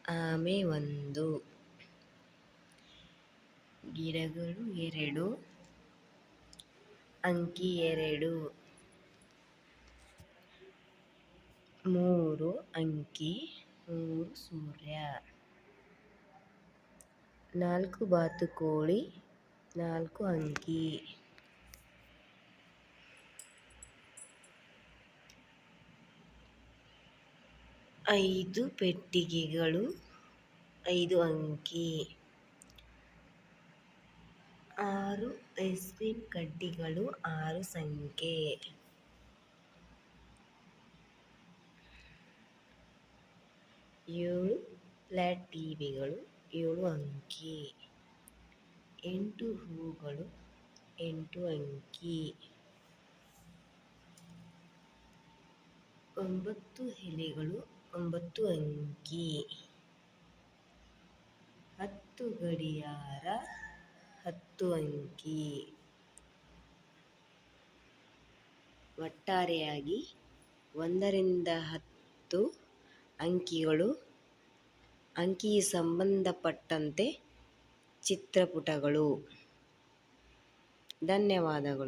ಆಮೆ 1, ಗಿಡಗಳು 2, ಅಂಕಿ 2, 3 ಅಂಕಿ 3 ಸೂರ್ಯ, 4 ಬಾತುಕೋಳಿ 4 ಅಂಕಿ, 5 ಪೆಟ್ಟಿಗೆಗಳು 5 ಅಂಕಿ, 6 ಐಸ್ ಕ್ರೀಮ್ ಕಡ್ಡಿಗಳು 6 ಸಂಖ್ಯೆ, 7 ಫ್ಲ್ಯಾಟ್ ಟಿವಿಗಳು 7 ಅಂಕಿ, 8 ಹೂಗಳು 8 ಅಂಕಿ, 9 ಎಲೆಗಳು 9 ಅಂಕಿ, 10 ಗಡಿಯಾರ 10 ಅಂಕಿ. ಒಟ್ಟಾರೆಯಾಗಿ 1 ರಿಂದ 10 ಅಂಕಿಗಳು, ಅಂಕಿಗೆ ಸಂಬಂಧಪಟ್ಟಂತೆ ಚಿತ್ರಪಟಗಳು. ಧನ್ಯವಾದಗಳು.